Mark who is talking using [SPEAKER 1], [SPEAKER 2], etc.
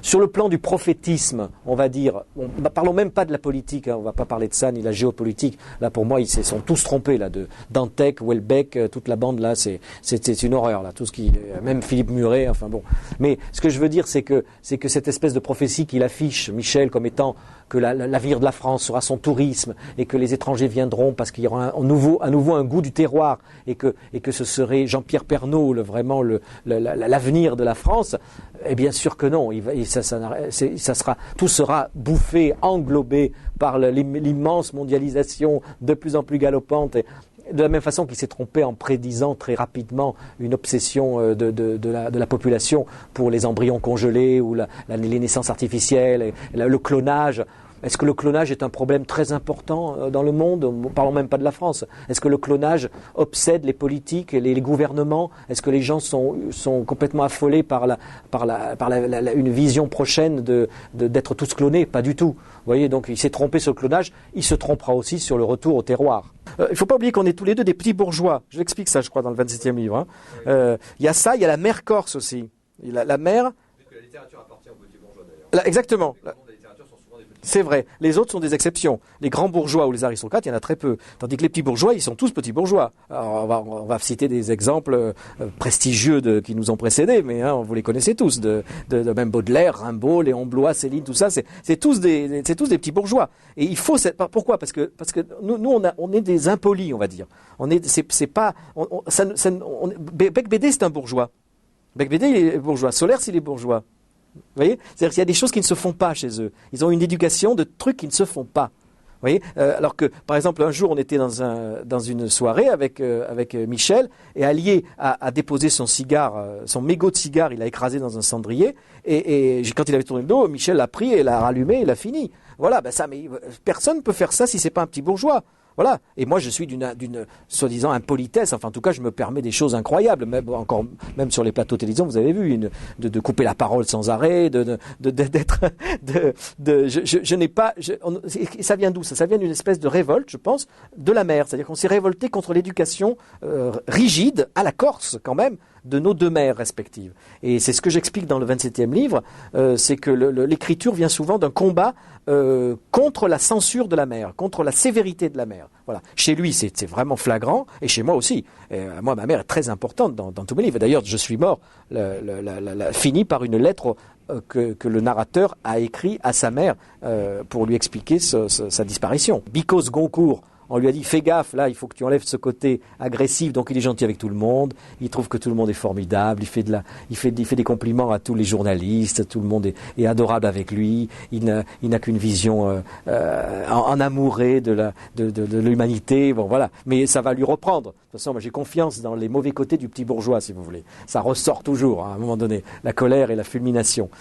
[SPEAKER 1] Sur le plan du prophétisme, on va dire, parlons même pas de la politique, hein, on va pas parler de ça, ni de la géopolitique. Là, pour moi, ils se sont tous trompés, là, de Dantec, Houellebecq, toute la bande, là, c'est une horreur, là, tout ce qui, même Philippe Muret, enfin bon. Mais ce que je veux dire, c'est que cette espèce de prophétie qu'il affiche, Michel, comme étant que l'avenir de la France sera son tourisme, et que les étrangers viendront parce qu'il y aura à nouveau un goût du terroir, et que ce serait Jean-Pierre Pernaut, vraiment l'avenir de la France, et bien sûr que non, tout sera bouffé, englobé par l'immense mondialisation de plus en plus galopante, et de la même façon qu'il s'est trompé en prédisant très rapidement une obsession de la population pour les embryons congelés ou les naissances artificielles, et le clonage. Est-ce que le clonage est un problème très important dans le monde? Parlons même pas de la France. Est-ce que le clonage obsède les politiques et les gouvernements? Est-ce que les gens sont complètement affolés par une vision prochaine d'être tous clonés? Pas du tout. Vous voyez, donc il s'est trompé sur le clonage, il se trompera aussi sur le retour au terroir. Il ne faut pas oublier qu'on est tous les deux des petits bourgeois. Je l'explique ça, je crois, dans le 27e livre. Hein. Il y a ça, il y a la mère corse aussi. La mère...
[SPEAKER 2] La littérature appartient aux petits bourgeois d'ailleurs.
[SPEAKER 1] Exactement. C'est vrai. Les autres sont des exceptions. Les grands bourgeois ou les aristocrates, il y en a très peu. Tandis que les petits bourgeois, ils sont tous petits bourgeois. Alors, on va citer des exemples prestigieux qui nous ont précédés, mais hein, vous les connaissez tous. De même Baudelaire, Rimbaud, Léon Bloy, Céline, tout ça, c'est tous des petits bourgeois. Et il faut pourquoi? Parce que nous on est des impolis, on va dire. Bec Bédé, c'est un bourgeois. Bec Bédé, il est bourgeois. Solers, il est bourgeois. Vous voyez, c'est-à-dire qu'il y a des choses qui ne se font pas chez eux. Ils ont une éducation de trucs qui ne se font pas. Vous voyez, alors que, par exemple, un jour, on était dans une soirée avec Michel, et Allier a déposé son cigare, son mégot de cigare, il l'a écrasé dans un cendrier, et quand il avait tourné le dos, Michel l'a pris et l'a rallumé et l'a fini. Voilà, mais personne ne peut faire ça si c'est pas un petit bourgeois. Voilà. Et moi, je suis d'une soi-disant impolitesse. Enfin, en tout cas, je me permets des choses incroyables. Même sur les plateaux de télévision, vous avez vu, de couper la parole sans arrêt, je n'ai pas, ça vient d'où? Ça vient d'une espèce de révolte, je pense, de la mère. C'est-à-dire qu'on s'est révolté contre l'éducation rigide, à la Corse, quand même, de nos deux mères respectives. Et c'est ce que j'explique dans le 27e livre, c'est que l'écriture vient souvent d'un combat contre la censure de la mère, contre la sévérité de la mère. Voilà. Chez lui, c'est vraiment flagrant, et chez moi aussi. Et, moi, ma mère est très importante dans tous mes livres. D'ailleurs, Je suis mort finit par une lettre que le narrateur a écrit à sa mère pour lui expliquer sa disparition. Bicos Goncourt, on lui a dit, fais gaffe, là, il faut que tu enlèves ce côté agressif. Donc, il est gentil avec tout le monde. Il trouve que tout le monde est formidable. Il fait des compliments à tous les journalistes. Tout le monde est adorable avec lui. Il n'a qu'une vision en amouré de l'humanité. Bon, voilà. Mais ça va lui reprendre. De toute façon, moi, j'ai confiance dans les mauvais côtés du petit bourgeois, si vous voulez. Ça ressort toujours, hein, à un moment donné. La colère et la fulmination.